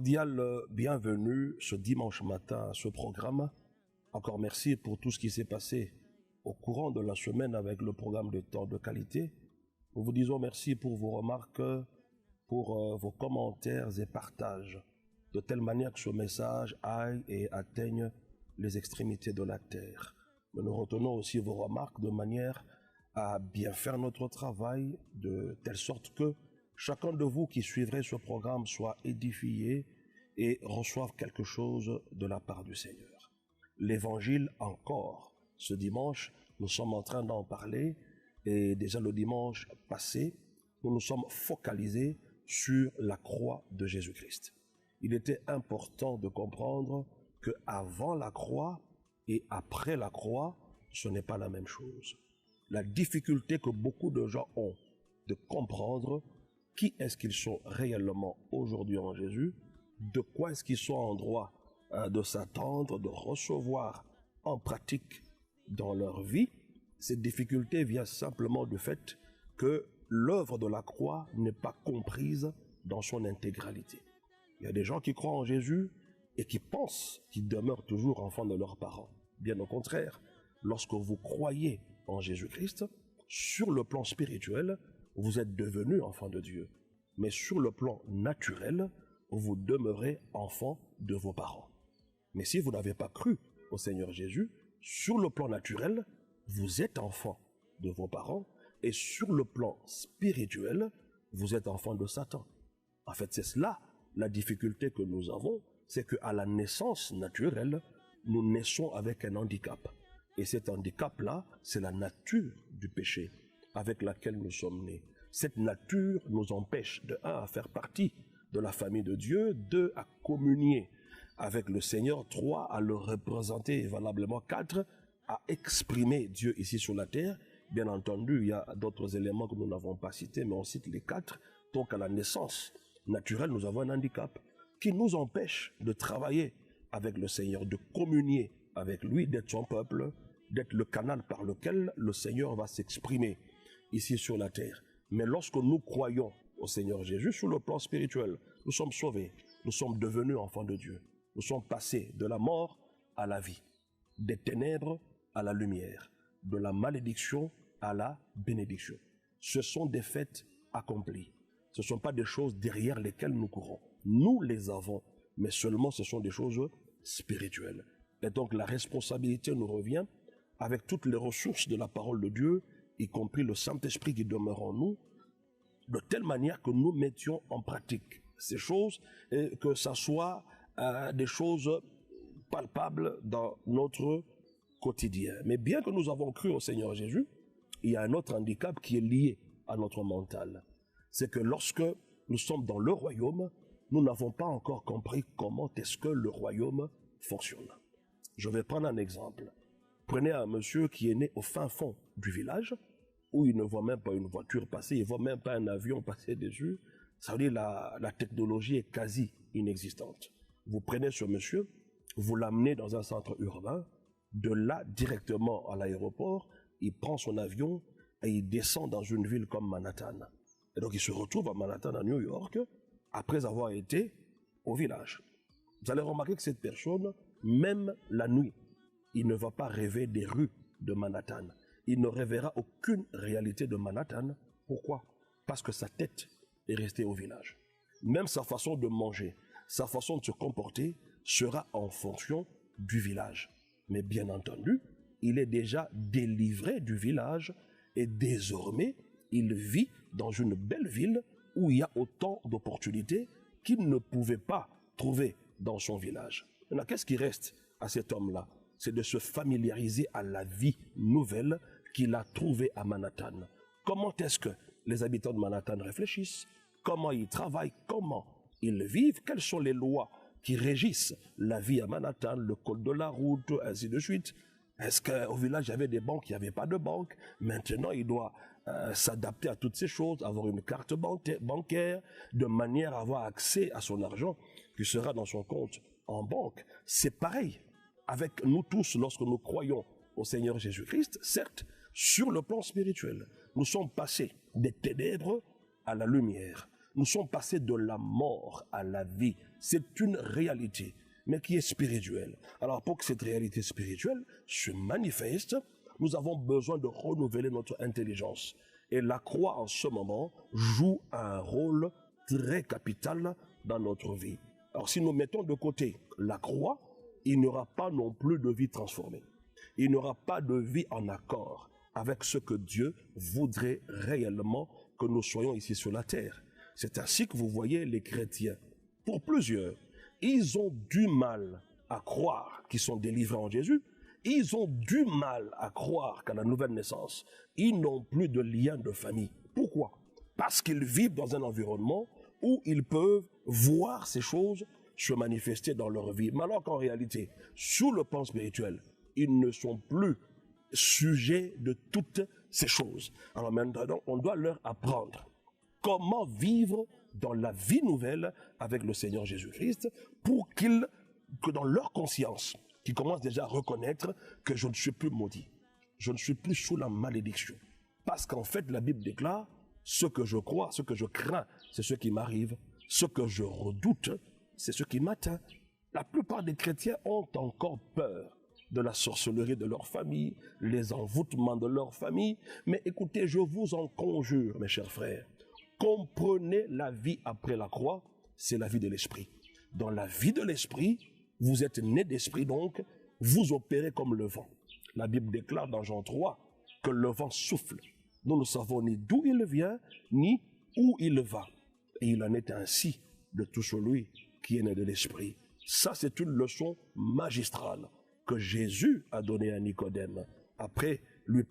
Cordial bienvenue ce dimanche matin à ce programme. Encore merci pour tout ce qui s'est passé au courant de la semaine avec le programme de temps de qualité. Nous vous disons merci pour vos remarques, pour vos commentaires et partages, de telle manière que ce message aille et atteigne les extrémités de la terre. Mais nous retenons aussi vos remarques de manière à bien faire notre travail, de telle sorte que chacun de vous qui suivrait ce programme soit édifié et reçoive quelque chose de la part du Seigneur. L'évangile encore, ce dimanche, nous sommes en train d'en parler et déjà le dimanche passé, nous nous sommes focalisés sur la croix de Jésus-Christ. Il était important de comprendre que avant la croix et après la croix, ce n'est pas la même chose. La difficulté que beaucoup de gens ont de comprendre qui est-ce qu'ils sont réellement aujourd'hui en Jésus, de quoi est-ce qu'ils sont en droit de s'attendre, de recevoir en pratique dans leur vie. Cette difficulté vient simplement du fait que l'œuvre de la croix n'est pas comprise dans son intégralité. Il y a des gens qui croient en Jésus et qui pensent qu'ils demeurent toujours enfants de leurs parents. Bien au contraire, lorsque vous croyez en Jésus-Christ, sur le plan spirituel, vous êtes devenu enfant de Dieu. Mais sur le plan naturel, vous demeurez enfant de vos parents. Mais si vous n'avez pas cru au Seigneur Jésus, sur le plan naturel, vous êtes enfant de vos parents, et sur le plan spirituel, vous êtes enfant de Satan. En fait, c'est cela la difficulté que nous avons, c'est qu'à la naissance naturelle, nous naissons avec un handicap. Et cet handicap-là, c'est la nature du péché avec laquelle nous sommes nés. Cette nature nous empêche, de 1, à faire partie de la famille de Dieu, 2, à communier avec le Seigneur, 3, à le représenter, et valablement 4, à exprimer Dieu ici sur la terre. Bien entendu, il y a d'autres éléments que nous n'avons pas cités, mais on cite les 4. Donc à la naissance naturelle, nous avons un handicap qui nous empêche de travailler avec le Seigneur, de communier avec lui, d'être son peuple, d'être le canal par lequel le Seigneur va s'exprimer ici sur la terre. Mais lorsque nous croyons au Seigneur Jésus, sur le plan spirituel, nous sommes sauvés, nous sommes devenus enfants de Dieu. Nous sommes passés de la mort à la vie, des ténèbres à la lumière, de la malédiction à la bénédiction. Ce sont des faits accomplis. Ce ne sont pas des choses derrière lesquelles nous courons. Nous les avons, mais seulement ce sont des choses spirituelles. Et donc la responsabilité nous revient avec toutes les ressources de la parole de Dieu, y compris le Saint-Esprit qui demeure en nous, de telle manière que nous mettions en pratique ces choses et que ça soit des choses palpables dans notre quotidien. Mais bien que nous avons cru au Seigneur Jésus, il y a un autre handicap qui est lié à notre mental. C'est que lorsque nous sommes dans le royaume, nous n'avons pas encore compris comment est-ce que le royaume fonctionne. Je vais prendre un exemple. Prenez un monsieur qui est né au fin fond du village, où il ne voit même pas une voiture passer, il ne voit même pas un avion passer dessus. Ça veut dire que la technologie est quasi inexistante. Vous prenez ce monsieur, vous l'amenez dans un centre urbain, de là directement à l'aéroport, il prend son avion et il descend dans une ville comme Manhattan. Et donc il se retrouve à Manhattan, à New York, après avoir été au village. Vous allez remarquer que cette personne, même la nuit, il ne va pas rêver des rues de Manhattan. Il ne rêvera aucune réalité de Manhattan. Pourquoi? Parce que sa tête est restée au village. Même sa façon de manger, sa façon de se comporter sera en fonction du village. Mais bien entendu, il est déjà délivré du village et désormais, il vit dans une belle ville où il y a autant d'opportunités qu'il ne pouvait pas trouver dans son village. Maintenant, qu'est-ce qui reste à cet homme-là? C'est de se familiariser à la vie nouvelle qu'il a trouvée à Manhattan. Comment est-ce que les habitants de Manhattan réfléchissent? Comment ils travaillent? Comment ils vivent? Quelles sont les lois qui régissent la vie à Manhattan, le code de la route, ainsi de suite? Est-ce qu'au village, il y avait des banques? Il n'y avait pas de banque. Maintenant, il doit s'adapter à toutes ces choses, avoir une carte bancaire, de manière à avoir accès à son argent qui sera dans son compte en banque. C'est pareil avec nous tous lorsque nous croyons au Seigneur Jésus-Christ, certes, sur le plan spirituel. Nous sommes passés des ténèbres à la lumière. Nous sommes passés de la mort à la vie. C'est une réalité, mais qui est spirituelle. Alors pour que cette réalité spirituelle se manifeste, nous avons besoin de renouveler notre intelligence. Et la croix en ce moment joue un rôle très capital dans notre vie. Alors si nous mettons de côté la croix, il n'y aura pas non plus de vie transformée. Il n'y aura pas de vie en accord avec ce que Dieu voudrait réellement que nous soyons ici sur la terre. C'est ainsi que vous voyez les chrétiens. Pour plusieurs, ils ont du mal à croire qu'ils sont délivrés en Jésus. Ils ont du mal à croire qu'à la nouvelle naissance, ils n'ont plus de lien de famille. Pourquoi? Parce qu'ils vivent dans un environnement où ils peuvent voir ces choses se manifester dans leur vie. Mais alors qu'en réalité, sous le plan spirituel, ils ne sont plus sujets de toutes ces choses. Alors maintenant, on doit leur apprendre comment vivre dans la vie nouvelle avec le Seigneur Jésus-Christ pour que dans leur conscience, qu'ils commencent déjà à reconnaître que je ne suis plus maudit. Je ne suis plus sous la malédiction. Parce qu'en fait, la Bible déclare, ce que je crois, ce que je crains, c'est ce qui m'arrive. Ce que je redoute, c'est ce qui m'atteint. La plupart des chrétiens ont encore peur de la sorcellerie de leur famille, les envoûtements de leur famille. Mais écoutez, je vous en conjure, mes chers frères, comprenez la vie après la croix, c'est la vie de l'esprit. Dans la vie de l'esprit, vous êtes né d'esprit donc, vous opérez comme le vent. La Bible déclare dans Jean 3 que le vent souffle. Nous ne savons ni d'où il vient, ni où il va. Et il en est ainsi de tout celui qui est né de l'esprit. Ça, c'est une leçon magistrale que Jésus a donnée à Nicodème après lui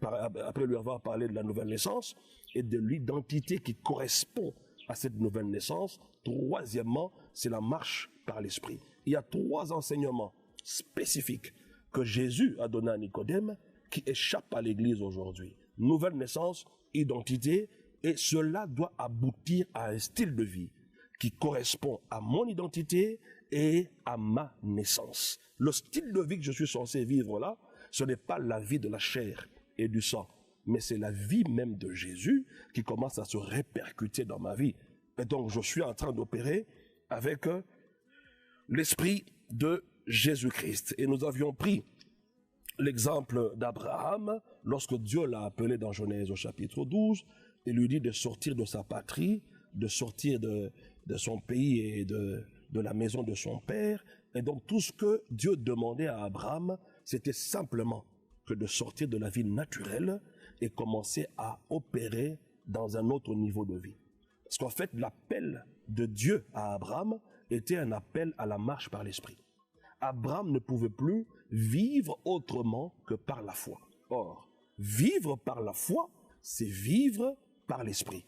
avoir parlé de la nouvelle naissance et de l'identité qui correspond à cette nouvelle naissance. Troisièmement, c'est la marche par l'esprit. Il y a 3 enseignements spécifiques que Jésus a donnés à Nicodème qui échappent à l'Église aujourd'hui. Nouvelle naissance, identité, et cela doit aboutir à un style de vie qui correspond à mon identité et à ma naissance. Le style de vie que je suis censé vivre là, ce n'est pas la vie de la chair et du sang, mais c'est la vie même de Jésus qui commence à se répercuter dans ma vie. Et donc je suis en train d'opérer avec l'esprit de Jésus-Christ. Et nous avions pris l'exemple d'Abraham lorsque Dieu l'a appelé dans Genèse au chapitre 12 et lui dit de sortir de sa patrie, de sortir de son pays et de la maison de son père. Et donc tout ce que Dieu demandait à Abraham, c'était simplement que de sortir de la vie naturelle et commencer à opérer dans un autre niveau de vie. Parce qu'en fait, l'appel de Dieu à Abraham était un appel à la marche par l'esprit. Abraham ne pouvait plus vivre autrement que par la foi. Or, vivre par la foi, c'est vivre par l'esprit.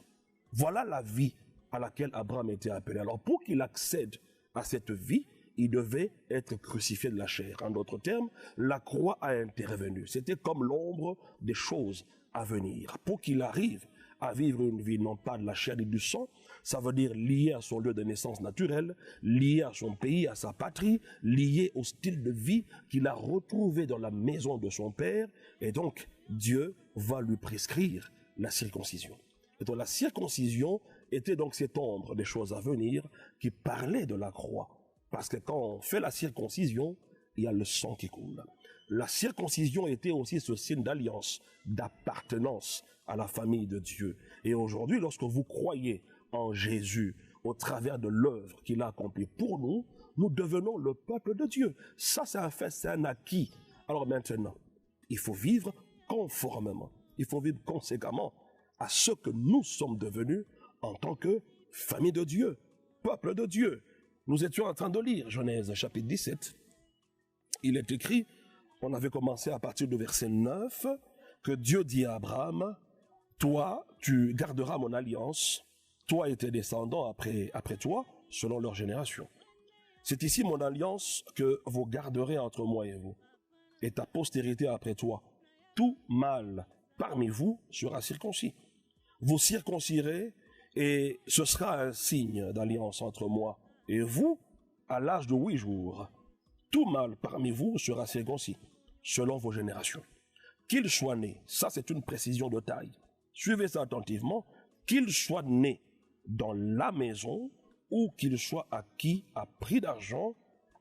Voilà la vie à laquelle Abraham était appelé. Alors, pour qu'il accède à cette vie, il devait être crucifié de la chair. En d'autres termes, la croix a intervenu. C'était comme l'ombre des choses à venir. Pour qu'il arrive à vivre une vie non pas de la chair et du sang, ça veut dire lié à son lieu de naissance naturelle, lié à son pays, à sa patrie, lié au style de vie qu'il a retrouvé dans la maison de son père. Et donc, Dieu va lui prescrire la circoncision. Et donc, la circoncision était donc cette ombre des choses à venir qui parlait de la croix. Parce que quand on fait la circoncision, il y a le sang qui coule. La circoncision était aussi ce signe d'alliance, d'appartenance à la famille de Dieu. Et aujourd'hui, lorsque vous croyez en Jésus, au travers de l'œuvre qu'il a accomplie pour nous, nous devenons le peuple de Dieu. Ça, c'est un fait, c'est un acquis. Alors maintenant, il faut vivre conformément, il faut vivre conséquemment à ce que nous sommes devenus en tant que famille de Dieu, peuple de Dieu. Nous étions en train de lire Genèse chapitre 17. Il est écrit, on avait commencé à partir du verset 9, que Dieu dit à Abraham, toi, tu garderas mon alliance, toi et tes descendants après toi, selon leur génération. C'est ici mon alliance que vous garderez entre moi et vous, et ta postérité après toi. Tout mâle parmi vous sera circoncis. Vous circoncirez, et ce sera un signe d'alliance entre moi et vous, à l'âge de 8 jours. Tout mâle parmi vous sera circoncis, selon vos générations. Qu'il soit né, ça c'est une précision de taille. Suivez ça attentivement, qu'il soit né dans la maison, ou qu'il soit acquis à prix d'argent,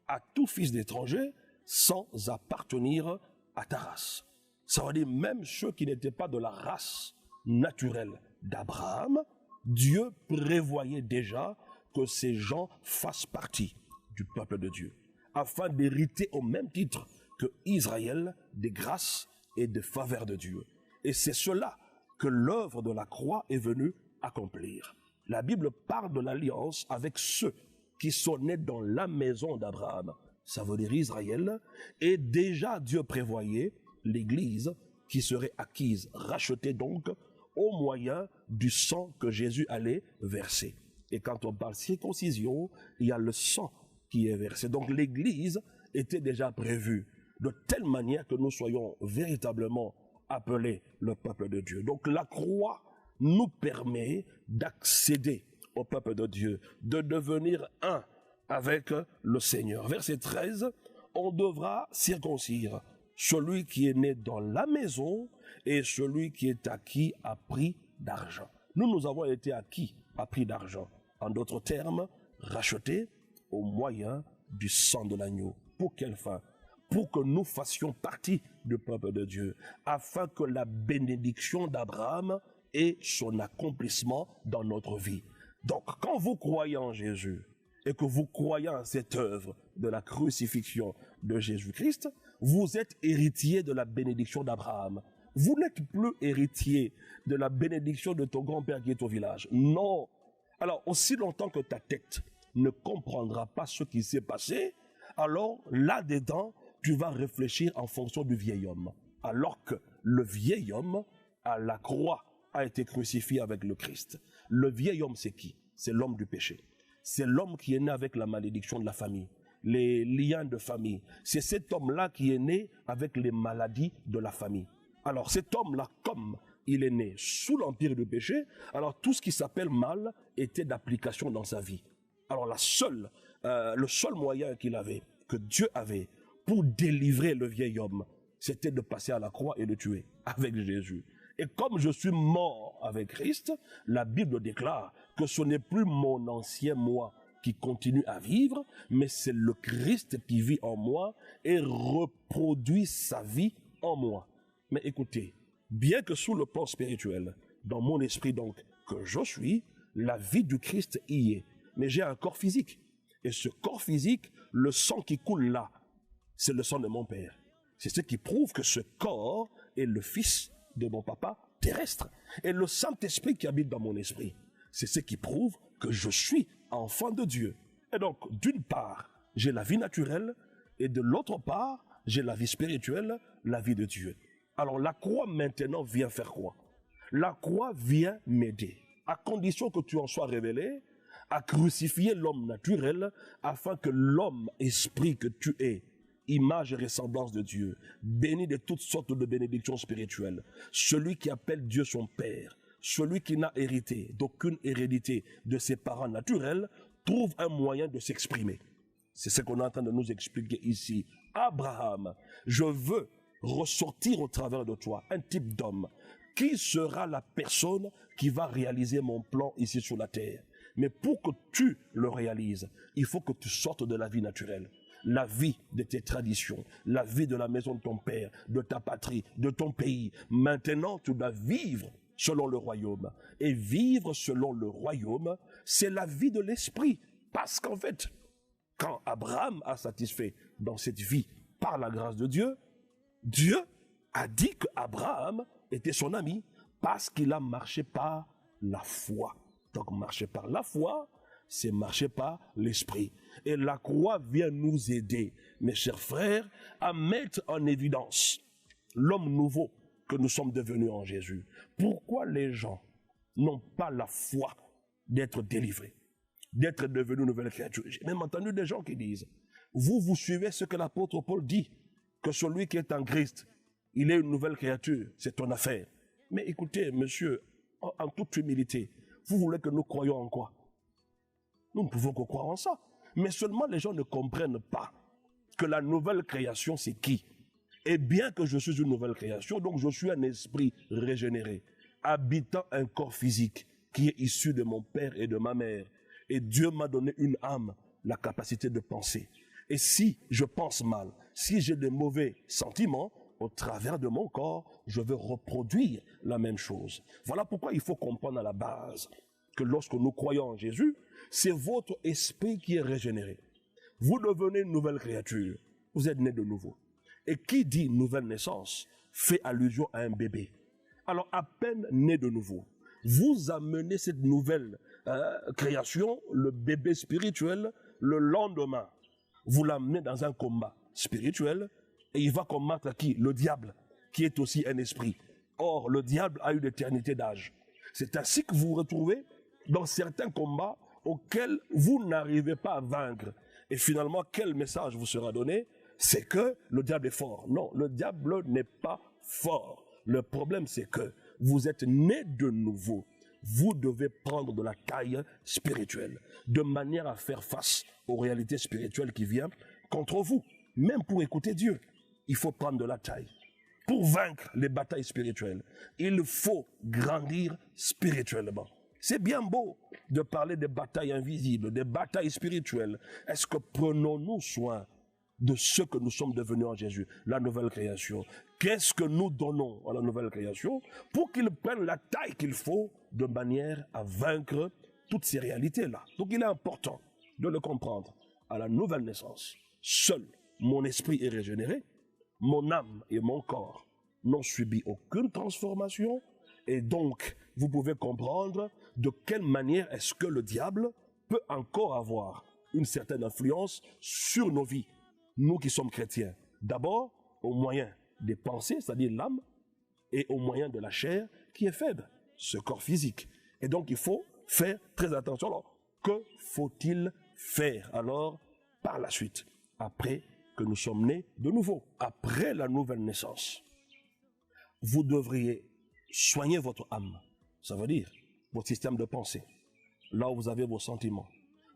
à tout fils d'étranger, sans appartenir à ta race. Ça veut dire même ceux qui n'étaient pas de la race naturelle d'Abraham, Dieu prévoyait déjà que ces gens fassent partie du peuple de Dieu, afin d'hériter au même titre que Israël des grâces et des faveurs de Dieu. Et c'est cela que l'œuvre de la croix est venue accomplir. La Bible parle de l'alliance avec ceux qui sont nés dans la maison d'Abraham. Ça veut dire Israël. Et déjà Dieu prévoyait l'Église qui serait acquise, rachetée donc au moyen du sang que Jésus allait verser. Et quand on parle circoncision, il y a le sang qui est versé. Donc l'Église était déjà prévue de telle manière que nous soyons véritablement appelés le peuple de Dieu. Donc la croix nous permet d'accéder au peuple de Dieu, de devenir un avec le Seigneur. Verset 13, on devra circoncire celui qui est né dans la maison et celui qui est acquis à prix d'argent. Nous avons été acquis à prix d'argent. En d'autres termes, rachetés au moyen du sang de l'agneau. Pour quelle fin? Pour que nous fassions partie du peuple de Dieu, afin que la bénédiction d'Abraham ait son accomplissement dans notre vie. Donc, quand vous croyez en Jésus et que vous croyez en cette œuvre de la crucifixion de Jésus-Christ, vous êtes héritier de la bénédiction d'Abraham. Vous n'êtes plus héritier de la bénédiction de ton grand-père qui est au village. Non. Alors, aussi longtemps que ta tête ne comprendra pas ce qui s'est passé, alors là-dedans, tu vas réfléchir en fonction du vieil homme. Alors que le vieil homme, à la croix, a été crucifié avec le Christ. Le vieil homme, c'est qui? C'est l'homme du péché. C'est l'homme qui est né avec la malédiction de la famille, les liens de famille. C'est cet homme-là qui est né avec les maladies de la famille. Alors cet homme-là, comme il est né sous l'empire du péché, alors tout ce qui s'appelle mal était d'application dans sa vie. Alors le seul moyen qu'il avait, que Dieu avait, pour délivrer le vieil homme, c'était de passer à la croix et de tuer avec Jésus. Et comme je suis mort avec Christ, la Bible déclare que ce n'est plus mon ancien moi qui continue à vivre, mais c'est le Christ qui vit en moi et reproduit sa vie en moi. Mais écoutez, bien que sous le plan spirituel, dans mon esprit donc, que je suis, la vie du Christ y est. Mais j'ai un corps physique. Et ce corps physique, le sang qui coule là, c'est le sang de mon père. C'est ce qui prouve que ce corps est le fils de mon papa terrestre. Et le Saint-Esprit qui habite dans mon esprit, c'est ce qui prouve que je suis enfant de Dieu. Et donc, d'une part, j'ai la vie naturelle, et de l'autre part, j'ai la vie spirituelle, la vie de Dieu. Alors la croix maintenant vient faire quoi? La croix vient m'aider, à condition que tu en sois révélé, à crucifier l'homme naturel, afin que l'homme esprit que tu es, image et ressemblance de Dieu, béni de toutes sortes de bénédictions spirituelles, celui qui appelle Dieu son Père, celui qui n'a hérité d'aucune hérédité de ses parents naturels, trouve un moyen de s'exprimer. C'est ce qu'on est en train de nous expliquer ici. Abraham, je veux ressortir au travers de toi un type d'homme. Qui sera la personne qui va réaliser mon plan ici sur la terre? Mais pour que tu le réalises, il faut que tu sortes de la vie naturelle. La vie de tes traditions, la vie de la maison de ton père, de ta patrie, de ton pays. Maintenant, tu dois vivre selon le royaume. Et vivre selon le royaume, c'est la vie de l'esprit. Parce qu'en fait, quand Abraham a satisfait dans cette vie par la grâce de Dieu, Dieu a dit qu'Abraham était son ami parce qu'il a marché par la foi. Donc marcher par la foi, c'est marcher par l'esprit. Et la croix vient nous aider, mes chers frères, à mettre en évidence l'homme nouveau que nous sommes devenus en Jésus. Pourquoi les gens n'ont pas la foi d'être délivrés, d'être devenus une nouvelle créature? J'ai même entendu des gens qui disent, vous suivez ce que l'apôtre Paul dit, que celui qui est en Christ, il est une nouvelle créature, c'est ton affaire. Mais écoutez, monsieur, en toute humilité, vous voulez que nous croyions en quoi? Nous ne pouvons que croire en ça. Mais seulement les gens ne comprennent pas que la nouvelle création, c'est qui? Et bien que je suis une nouvelle création, donc je suis un esprit régénéré, habitant un corps physique. qui est issu de mon père et de ma mère. Et Dieu m'a donné une âme, la capacité de penser. Et si je pense mal, si j'ai des mauvais sentiments, au travers de mon corps, je veux reproduire la même chose. Voilà pourquoi il faut comprendre à la base que lorsque nous croyons en Jésus, c'est votre esprit qui est régénéré. Vous devenez une nouvelle créature. Vous êtes né de nouveau. Et qui dit nouvelle naissance fait allusion à un bébé. Alors, à peine né de nouveau, vous amenez cette nouvelle création, le bébé spirituel, le lendemain. Vous l'amenez dans un combat spirituel et il va combattre qui? Le diable, qui est aussi un esprit. Or, le diable a une éternité d'âge. C'est ainsi que vous vous retrouvez dans certains combats auxquels vous n'arrivez pas à vaincre. Et finalement, quel message vous sera donné? C'est que le diable est fort. Non, le diable n'est pas fort. Le problème, c'est que vous êtes né de nouveau. Vous devez prendre de la taille spirituelle, de manière à faire face aux réalités spirituelles qui viennent contre vous. Même pour écouter Dieu, il faut prendre de la taille. Pour vaincre les batailles spirituelles, il faut grandir spirituellement. C'est bien beau de parler des batailles invisibles, des batailles spirituelles. Est-ce que prenons-nous soin de ce que nous sommes devenus en Jésus, la nouvelle création? Qu'est-ce que nous donnons à la nouvelle création pour qu'il prenne la taille qu'il faut de manière à vaincre toutes ces réalités-là? Donc il est important de le comprendre. À la nouvelle naissance, seul mon esprit est régénéré, mon âme et mon corps n'ont subi aucune transformation, et donc vous pouvez comprendre de quelle manière est-ce que le diable peut encore avoir une certaine influence sur nos vies, nous qui sommes chrétiens. D'abord, au moyen des pensées, c'est-à-dire l'âme, et au moyen de la chair qui est faible, ce corps physique. Et donc il faut faire très attention. Alors, que faut-il faire alors par la suite, après que nous sommes nés de nouveau, après la nouvelle naissance? Vous devriez soigner votre âme. Ça veut dire votre système de pensée, là où vous avez vos sentiments,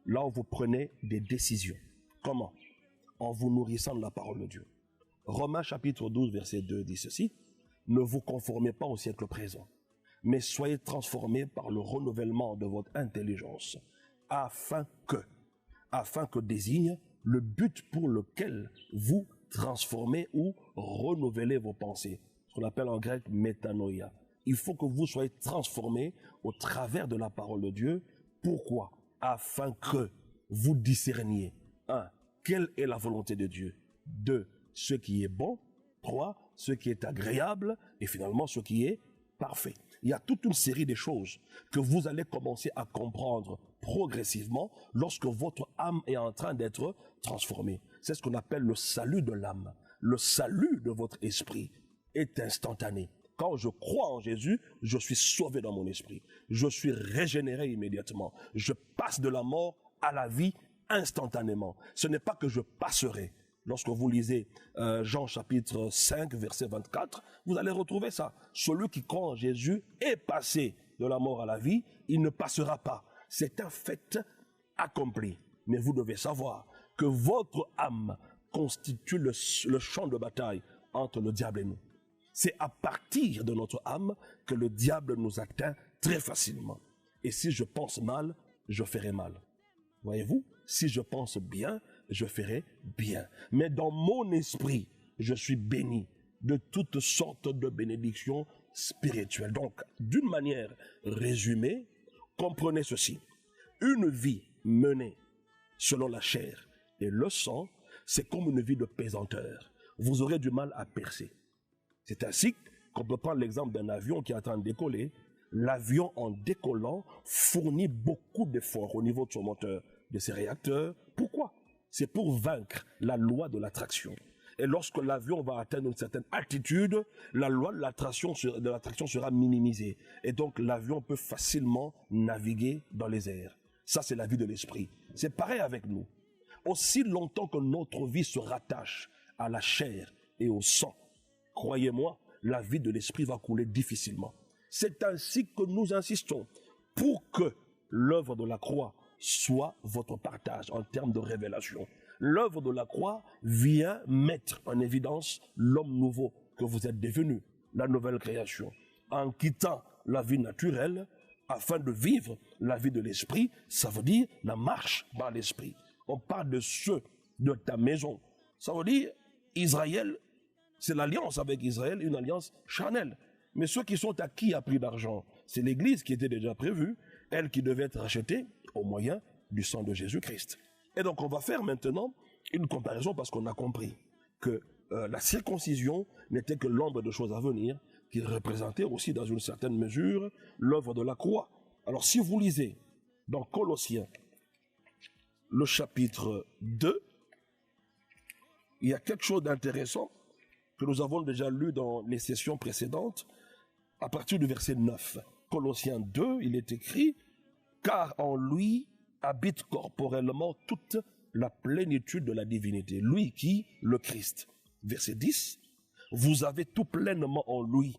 là où vous prenez des décisions. Comment? En vous nourrissant de la parole de Dieu. Romains chapitre 12, verset 2 dit ceci: ne vous conformez pas au siècle présent, mais soyez transformés par le renouvellement de votre intelligence, afin que désigne le but pour lequel vous transformez ou renouvelez vos pensées, ce qu'on appelle en grec métanoïa. Il faut que vous soyez transformés au travers de la parole de Dieu. Pourquoi? Afin que vous discerniez, 1. Quelle est la volonté de Dieu? 2. Ce qui est bon. 3. Ce qui est agréable. Et finalement, ce qui est parfait. Il y a toute une série de choses que vous allez commencer à comprendre progressivement lorsque votre âme est en train d'être transformée. C'est ce qu'on appelle le salut de l'âme. Le salut de votre esprit est instantané. Quand je crois en Jésus, je suis sauvé dans mon esprit. Je suis régénéré immédiatement. Je passe de la mort à la vie instantanément. Ce n'est pas que je passerai. Lorsque vous lisez Jean chapitre 5, verset 24, vous allez retrouver ça. Celui qui croit en Jésus est passé de la mort à la vie, il ne passera pas. C'est un fait accompli. Mais vous devez savoir que votre âme constitue le champ de bataille entre le diable et nous. C'est à partir de notre âme que le diable nous atteint très facilement. Et si je pense mal, je ferai mal. Voyez-vous, si je pense bien, je ferai bien. Mais dans mon esprit, je suis béni de toutes sortes de bénédictions spirituelles. Donc, d'une manière résumée, comprenez ceci. Une vie menée selon la chair et le sang, c'est comme une vie de pesanteur. Vous aurez du mal à percer. C'est ainsi qu'on peut prendre l'exemple d'un avion qui est en train de décoller. L'avion, en décollant, fournit beaucoup d'efforts au niveau de son moteur, de ses réacteurs. Pourquoi? C'est pour vaincre la loi de l'attraction. Et lorsque l'avion va atteindre une certaine altitude, la loi de l'attraction sera minimisée. Et donc l'avion peut facilement naviguer dans les airs. Ça, c'est la vie de l'esprit. C'est pareil avec nous. Aussi longtemps que notre vie se rattache à la chair et au sang, croyez-moi, la vie de l'esprit va couler difficilement. C'est ainsi que nous insistons pour que l'œuvre de la croix soit votre partage en termes de révélation. L'œuvre de la croix vient mettre en évidence l'homme nouveau que vous êtes devenu, la nouvelle création. En quittant la vie naturelle, afin de vivre la vie de l'esprit, ça veut dire la marche dans l'esprit. On parle de ceux de ta maison. Ça veut dire Israël, c'est l'alliance avec Israël, une alliance charnelle. Mais ceux qui sont acquis à prix d'argent, c'est l'Église qui était déjà prévue, elle qui devait être rachetée au moyen du sang de Jésus-Christ. Et donc on va faire maintenant une comparaison parce qu'on a compris que la circoncision n'était que l'ombre de choses à venir, qui représentait aussi dans une certaine mesure l'œuvre de la croix. Alors si vous lisez dans Colossiens, le chapitre 2, il y a quelque chose d'intéressant que nous avons déjà lu dans les sessions précédentes, à partir du verset 9. Colossiens 2, il est écrit « Car en lui habite corporellement toute la plénitude de la divinité. Lui qui, le Christ. » Verset 10. « Vous avez tout pleinement en lui,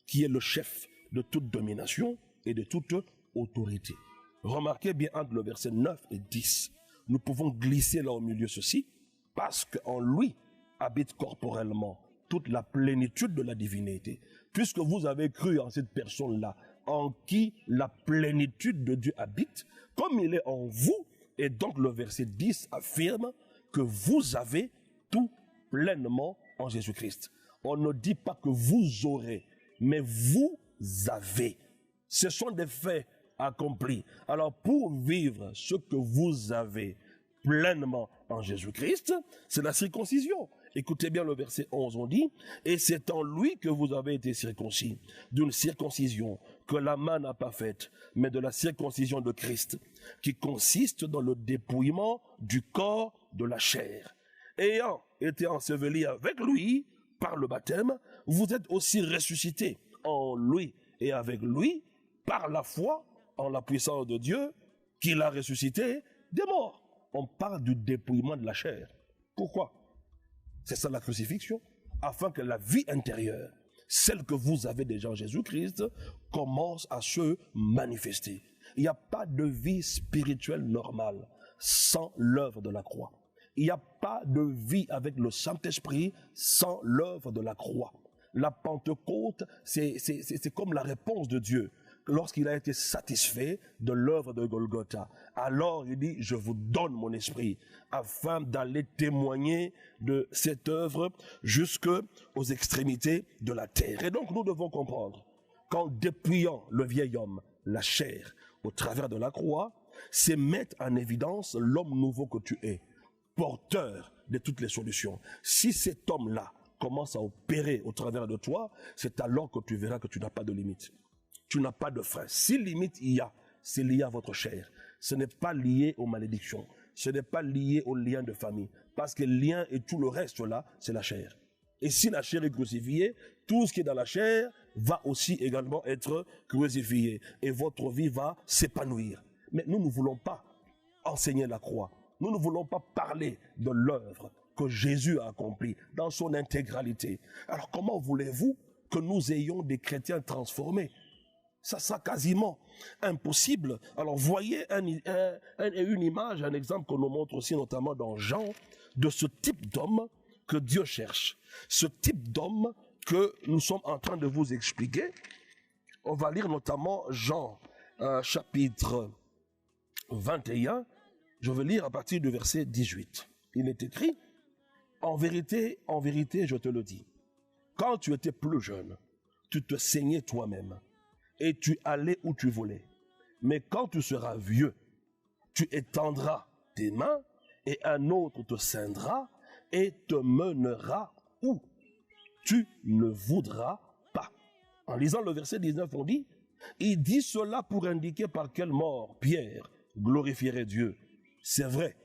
qui est le chef de toute domination et de toute autorité. » Remarquez bien entre le verset 9 et 10. Nous pouvons glisser là au milieu ceci, parce qu'en lui habite corporellement toute la plénitude de la divinité. Puisque vous avez cru en cette personne-là, en qui la plénitude de Dieu habite, comme il est en vous, et donc le verset 10 affirme que vous avez tout pleinement en Jésus-Christ. On ne dit pas que vous aurez, mais vous avez. Ce sont des faits accomplis. Alors pour vivre ce que vous avez pleinement en Jésus-Christ, c'est la circoncision. Écoutez bien le verset 11, on dit, « Et c'est en lui que vous avez été circoncis, d'une circoncision que la main n'a pas faite, mais de la circoncision de Christ, qui consiste dans le dépouillement du corps de la chair. Ayant été ensevelis avec lui par le baptême, vous êtes aussi ressuscités en lui et avec lui par la foi en la puissance de Dieu qui l'a ressuscité des morts. » On parle du dépouillement de la chair. Pourquoi? C'est ça la crucifixion. Afin que la vie intérieure, celle que vous avez déjà en Jésus-Christ, commence à se manifester. Il n'y a pas de vie spirituelle normale sans l'œuvre de la croix. Il n'y a pas de vie avec le Saint-Esprit sans l'œuvre de la croix. La Pentecôte, c'est comme la réponse de Dieu. Lorsqu'il a été satisfait de l'œuvre de Golgotha, alors il dit, je vous donne mon esprit, afin d'aller témoigner de cette œuvre jusqu'aux extrémités de la terre. Et donc nous devons comprendre qu'en dépouillant le vieil homme, la chair, au travers de la croix, c'est mettre en évidence l'homme nouveau que tu es, porteur de toutes les solutions. Si cet homme-là commence à opérer au travers de toi, c'est alors que tu verras que tu n'as pas de limite. Tu n'as pas de frein. Si limite il y a, c'est lié à votre chair. Ce n'est pas lié aux malédictions. Ce n'est pas lié aux liens de famille. Parce que le lien et tout le reste là, c'est la chair. Et si la chair est crucifiée, tout ce qui est dans la chair va aussi également être crucifié. Et votre vie va s'épanouir. Mais nous ne voulons pas enseigner la croix. Nous ne voulons pas parler de l'œuvre que Jésus a accomplie dans son intégralité. Alors comment voulez-vous que nous ayons des chrétiens transformés? Ça sera quasiment impossible. Alors voyez une image, un exemple qu'on nous montre aussi notamment dans Jean, de ce type d'homme que Dieu cherche. Ce type d'homme que nous sommes en train de vous expliquer. On va lire notamment Jean chapitre 21. Je vais lire à partir du verset 18. Il est écrit, en vérité, je te le dis, quand tu étais plus jeune, tu te saignais toi-même et tu allais où tu voulais. Mais quand tu seras vieux, tu étendras tes mains et un autre te ceindra et te mènera où tu ne voudras pas. En lisant le verset 19, on dit, il dit cela pour indiquer par quelle mort Pierre glorifierait Dieu. C'est vrai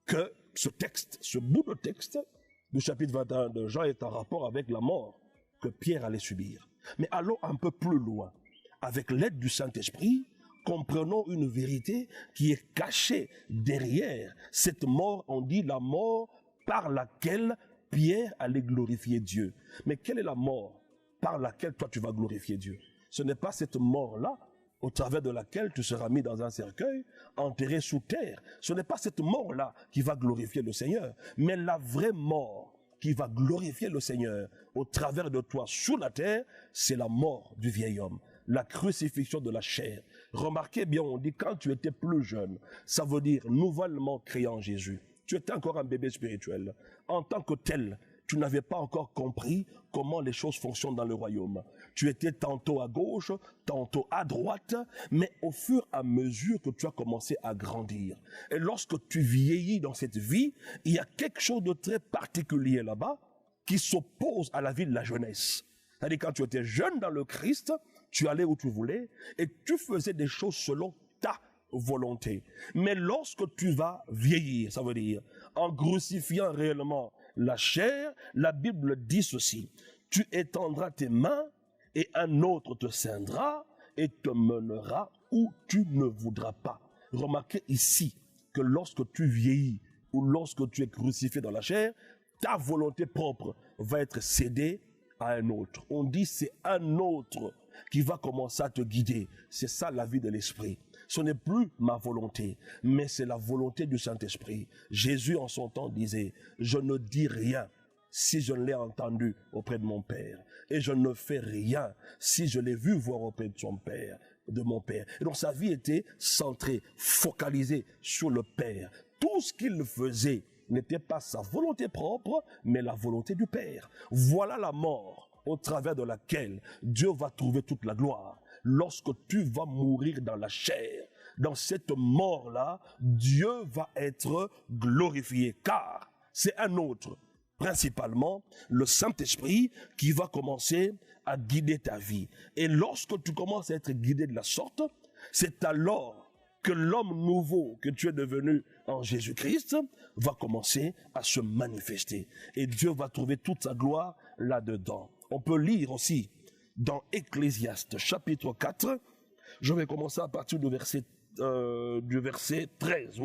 que ce texte, ce bout de texte du chapitre 21 de Jean est en rapport avec la mort que Pierre allait subir. Mais allons un peu plus loin. Avec l'aide du Saint-Esprit, comprenons une vérité qui est cachée derrière cette mort. On dit la mort par laquelle Pierre allait glorifier Dieu. Mais quelle est la mort par laquelle toi tu vas glorifier Dieu? Ce n'est pas cette mort-là au travers de laquelle tu seras mis dans un cercueil, enterré sous terre. Ce n'est pas cette mort-là qui va glorifier le Seigneur, mais la vraie mort qui va glorifier le Seigneur au travers de toi sous la terre, c'est la mort du vieil homme. la crucifixion de la chair. Remarquez bien, on dit quand tu étais plus jeune, ça veut dire nouvellement créé en Jésus. Tu étais encore un bébé spirituel. En tant que tel, tu n'avais pas encore compris comment les choses fonctionnent dans le royaume. Tu étais tantôt à gauche, tantôt à droite, mais au fur et à mesure que tu as commencé à grandir. Et lorsque tu vieillis dans cette vie, il y a quelque chose de très particulier là-bas qui s'oppose à la vie de la jeunesse. C'est-à-dire quand tu étais jeune dans le Christ, tu allais où tu voulais et tu faisais des choses selon ta volonté. Mais lorsque tu vas vieillir, ça veut dire en crucifiant réellement la chair, la Bible dit ceci: tu étendras tes mains et un autre te ceindra et te mènera où tu ne voudras pas. Remarquez ici que lorsque tu vieillis ou lorsque tu es crucifié dans la chair, ta volonté propre va être cédée à un autre. On dit c'est un autre qui va commencer à te guider. C'est ça la vie de l'esprit. Ce n'est plus ma volonté, mais c'est la volonté du Saint-Esprit. Jésus en son temps disait: je ne dis rien si je ne l'ai entendu auprès de mon Père, et je ne fais rien si je l'ai vu voir auprès de son Père, de mon Père. Et donc sa vie était centrée, focalisée sur le Père. Tout ce qu'il faisait n'était pas sa volonté propre, mais la volonté du Père. Voilà la mort au travers de laquelle Dieu va trouver toute la gloire. Lorsque tu vas mourir dans la chair, dans cette mort-là, Dieu va être glorifié, car c'est un autre, principalement le Saint-Esprit, qui va commencer à guider ta vie. Et lorsque tu commences à être guidé de la sorte, c'est alors que l'homme nouveau que tu es devenu en Jésus-Christ va commencer à se manifester. Et Dieu va trouver toute sa gloire là-dedans. On peut lire aussi dans Ecclésiaste chapitre 4, je vais commencer à partir du verset 13,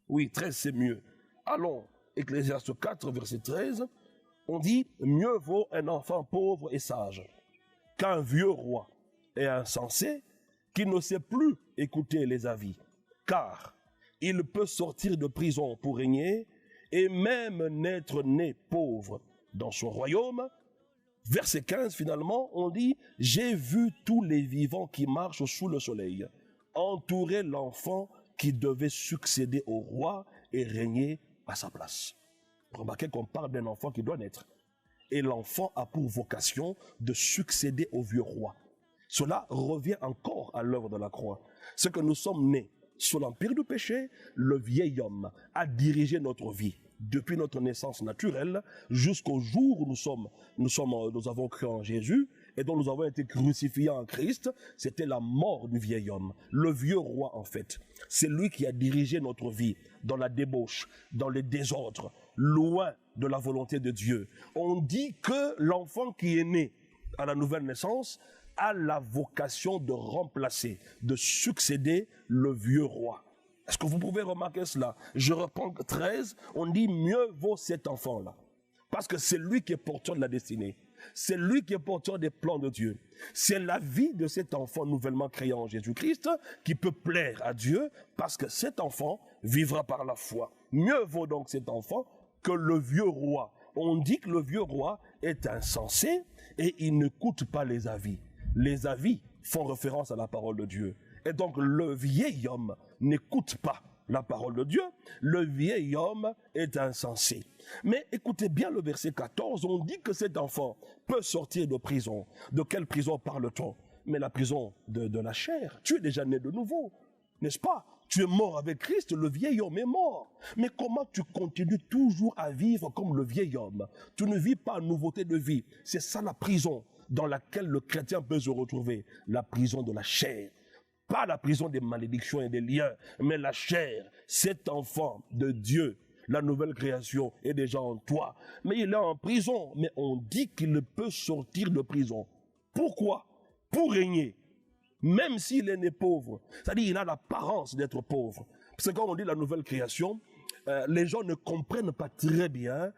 oui, 13 c'est mieux. Allons, Ecclésiaste 4, verset 13, on dit: mieux vaut un enfant pauvre et sage qu'un vieux roi et insensé qui ne sait plus écouter les avis, car il peut sortir de prison pour régner et même n'être né pauvre dans son royaume. Verset 15, finalement, on dit: j'ai vu tous les vivants qui marchent sous le soleil entourer l'enfant qui devait succéder au roi et régner à sa place. Remarquez qu'on parle d'un enfant qui doit naître. Et l'enfant a pour vocation de succéder au vieux roi. Cela revient encore à l'œuvre de la croix. C'est que nous sommes nés sous l'empire du péché, le vieil homme a dirigé notre vie depuis notre naissance naturelle jusqu'au jour où nous avons cru en Jésus et dont nous avons été crucifiés en Christ. C'était la mort du vieil homme, le vieux roi en fait. C'est lui qui a dirigé notre vie dans la débauche, dans les désordres, loin de la volonté de Dieu. On dit que l'enfant qui est né à la nouvelle naissance a la vocation de remplacer, de succéder le vieux roi. Est-ce que vous pouvez remarquer cela? Je reprends 13, on dit: mieux vaut cet enfant-là. Parce que c'est lui qui est porteur de la destinée. C'est lui qui est porteur des plans de Dieu. C'est la vie de cet enfant nouvellement créé en Jésus-Christ qui peut plaire à Dieu, parce que cet enfant vivra par la foi. Mieux vaut donc cet enfant que le vieux roi. On dit que le vieux roi est insensé et il n'écoute pas les avis. Les avis font référence à la parole de Dieu. Et donc le vieil homme n'écoute pas la parole de Dieu. Le vieil homme est insensé. Mais écoutez bien le verset 14, on dit que cet enfant peut sortir de prison. De quelle prison parle-t-on? Mais la prison de la chair. Tu es déjà né de nouveau, n'est-ce pas? Tu es mort avec Christ, le vieil homme est mort. Mais comment tu continues toujours à vivre comme le vieil homme? Tu ne vis pas en nouveauté de vie. C'est ça la prison dans laquelle le chrétien peut se retrouver. La prison de la chair. Pas la prison des malédictions et des liens, mais la chair. Cet enfant de Dieu, la nouvelle création, est déjà en toi. Mais il est en prison. Mais on dit qu'il ne peut sortir de prison. Pourquoi? Pour régner. Même s'il est né pauvre. C'est-à-dire qu'il a l'apparence d'être pauvre. Parce que quand on dit la nouvelle création, les gens ne comprennent pas très bien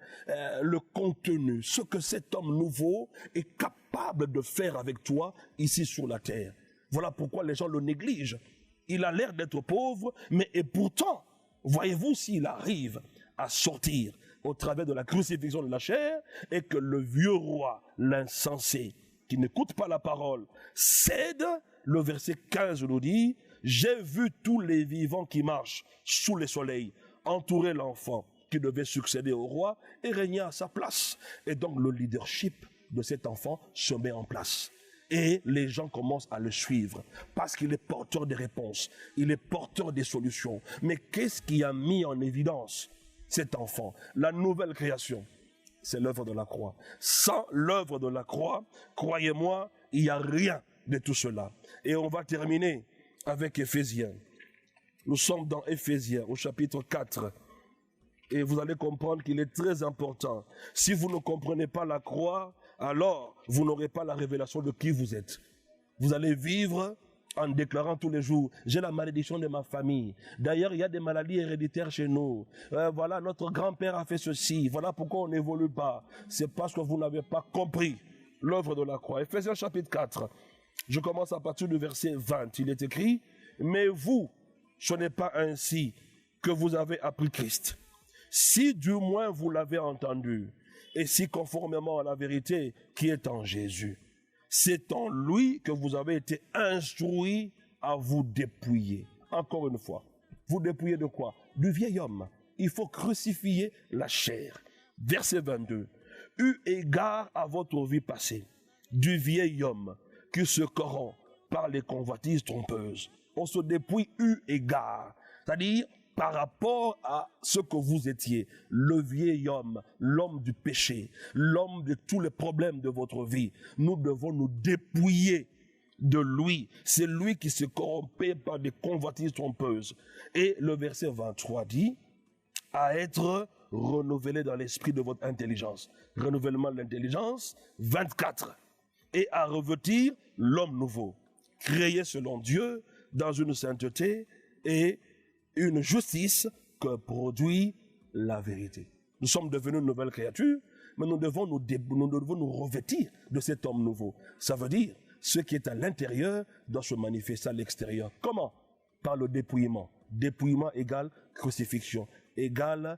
le contenu, ce que cet homme nouveau est capable de faire avec toi ici sur la terre. Voilà pourquoi les gens le négligent. Il a l'air d'être pauvre, mais et pourtant, voyez-vous s'il arrive à sortir au travers de la crucifixion de la chair et que le vieux roi, l'insensé, qui n'écoutent pas la parole cèdent. Le verset 15 nous dit, j'ai vu tous les vivants qui marchent sous le soleil entourer l'enfant qui devait succéder au roi et régner à sa place. Et donc le leadership de cet enfant se met en place. Et les gens commencent à le suivre parce qu'il est porteur des réponses, il est porteur des solutions. Mais qu'est-ce qui a mis en évidence cet enfant? La nouvelle création, c'est l'œuvre de la croix. Sans l'œuvre de la croix, croyez-moi, il n'y a rien de tout cela. Et on va terminer avec Éphésiens. Nous sommes dans Éphésiens au chapitre 4. Et vous allez comprendre qu'il est très important. Si vous ne comprenez pas la croix, alors vous n'aurez pas la révélation de qui vous êtes. Vous allez vivre en déclarant tous les jours, j'ai la malédiction de ma famille. D'ailleurs, il y a des maladies héréditaires chez nous. Voilà, notre grand-père a fait ceci. Voilà pourquoi on n'évolue pas. C'est parce que vous n'avez pas compris l'œuvre de la croix. Éphésiens chapitre 4. Je commence à partir du verset 20. Il est écrit, mais vous, ce n'est pas ainsi que vous avez appris Christ. Si du moins vous l'avez entendu, et si conformément à la vérité qui est en Jésus, c'est en lui que vous avez été instruits à vous dépouiller. Encore une fois, vous dépouiller de quoi? Du vieil homme. Il faut crucifier la chair. Verset 22. Eu égard à votre vie passée, du vieil homme qui se corrompt par les convoitises trompeuses. On se dépouille eu égard, c'est-à-dire par rapport à ce que vous étiez, le vieil homme, l'homme du péché, l'homme de tous les problèmes de votre vie. Nous devons nous dépouiller de lui. C'est lui qui se corrompait par des convoitises trompeuses. Et le verset 23 dit, à être renouvelé dans l'esprit de votre intelligence. Renouvellement de l'intelligence, 24. Et à revêtir l'homme nouveau, créé selon Dieu dans une sainteté et une justice que produit la vérité. Nous sommes devenus une nouvelle créature, mais nous devons nous revêtir de cet homme nouveau. Ça veut dire, ce qui est à l'intérieur doit se manifester à l'extérieur. Comment? Par le dépouillement. Dépouillement égale crucifixion, égale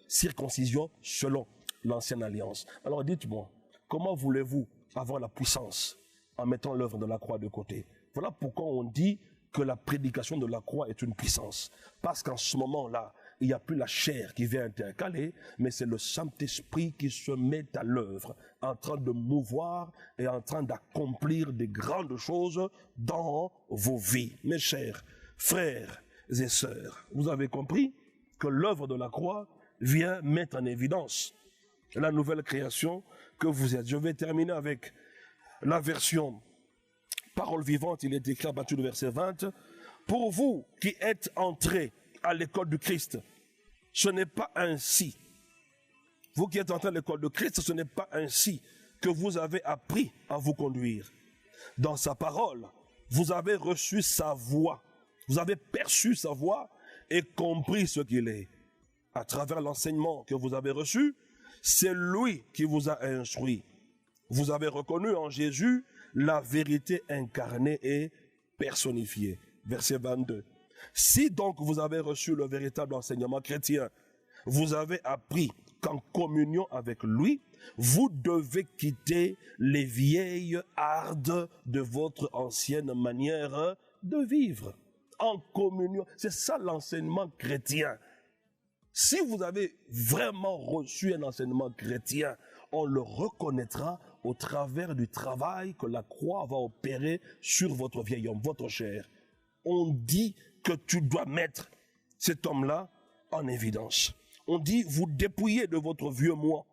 circoncision selon l'ancienne alliance. Alors dites-moi, comment voulez-vous avoir la puissance en mettant l'œuvre de la croix de côté? Voilà pourquoi on dit que la prédication de la croix est une puissance. Parce qu'en ce moment-là, il n'y a plus la chair qui vient intercaler, mais c'est le Saint-Esprit qui se met à l'œuvre, en train de mouvoir et en train d'accomplir des grandes choses dans vos vies. Mes chers frères et sœurs, vous avez compris que l'œuvre de la croix vient mettre en évidence la nouvelle création que vous êtes. Je vais terminer avec la version Parole vivante. Il est écrit à partir du verset 20. Pour vous qui êtes entrés à l'école du Christ, ce n'est pas ainsi. Vous qui êtes entrés à l'école de Christ, ce n'est pas ainsi que vous avez appris à vous conduire. Dans sa parole, vous avez reçu sa voix. Vous avez perçu sa voix et compris ce qu'il est. À travers l'enseignement que vous avez reçu, c'est lui qui vous a instruit. Vous avez reconnu en Jésus la vérité incarnée et personnifiée. Verset 22. Si donc vous avez reçu le véritable enseignement chrétien, vous avez appris qu'en communion avec lui, vous devez quitter les vieilles hardes de votre ancienne manière de vivre. En communion, c'est ça l'enseignement chrétien. Si vous avez vraiment reçu un enseignement chrétien, on le reconnaîtra au travers du travail que la croix va opérer sur votre vieil homme, votre chair. On dit que tu dois mettre cet homme-là en évidence. On dit, vous dépouillez de votre vieux moi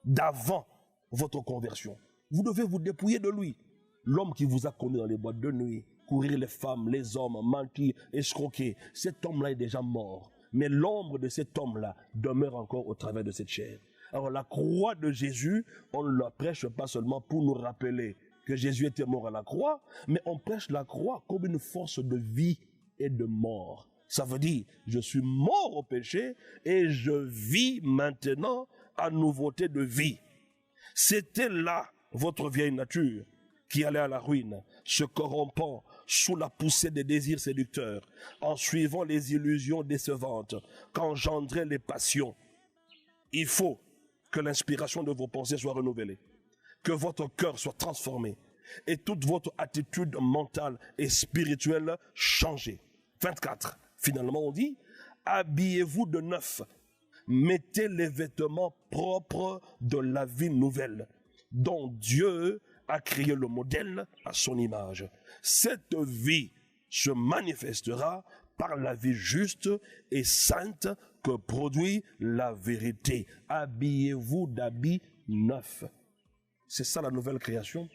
d'avant votre conversion. Vous devez vous dépouiller de lui. L'homme qui vous a connu dans les boîtes de nuit, courir les femmes, les hommes, mentir, escroquer, cet homme-là est déjà mort. Mais l'ombre de cet homme-là demeure encore au travers de cette chair. Alors la croix de Jésus, on ne la prêche pas seulement pour nous rappeler que Jésus était mort à la croix, mais on prêche la croix comme une force de vie et de mort. Ça veut dire, je suis mort au péché et je vis maintenant à nouveauté de vie. C'était là votre vieille nature qui allait à la ruine, se corrompant sous la poussée des désirs séducteurs, en suivant les illusions décevantes, qu'engendraient les passions. Il faut que l'inspiration de vos pensées soit renouvelée. que votre cœur soit transformé et toute votre attitude mentale et spirituelle changée. 24. Finalement, on dit, habillez-vous de neuf, mettez les vêtements propres de la vie nouvelle, dont Dieu a créé le modèle à son image. Cette vie se manifestera par la vie juste et sainte que produit la vérité. Habillez-vous d'habits neufs. C'est ça la nouvelle création.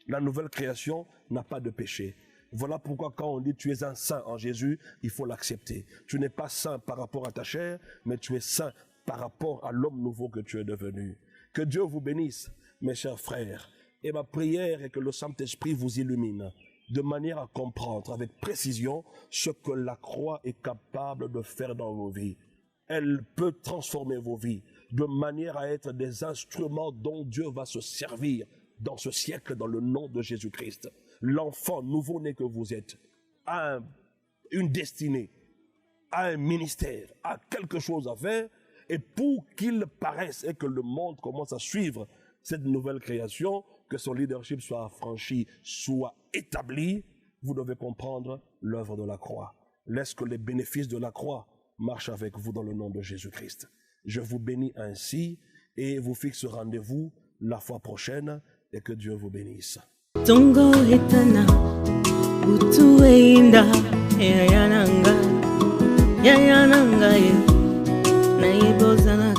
La nouvelle création n'a pas de péché. Voilà pourquoi quand on dit tu es un saint en Jésus, il faut l'accepter. Tu n'es pas saint par rapport à ta chair, mais tu es saint par rapport à l'homme nouveau que tu es devenu. Que Dieu vous bénisse, mes chers frères. Et ma prière est que le Saint-Esprit vous illumine de manière à comprendre avec précision ce que la croix est capable de faire dans vos vies. Elle peut transformer vos vies de manière à être des instruments dont Dieu va se servir dans ce siècle dans le nom de Jésus-Christ. L'enfant nouveau-né que vous êtes a une destinée, a un ministère, a quelque chose à faire, et pour qu'il paraisse et que le monde commence à suivre cette nouvelle création, que son leadership soit affranchi, soit établi, vous devez comprendre l'œuvre de la croix. Laisse que les bénéfices de la croix marchent avec vous dans le nom de Jésus-Christ. Je vous bénis ainsi et vous fixe rendez-vous la fois prochaine et que Dieu vous bénisse. Tongo etana utuenda yayananga naibozana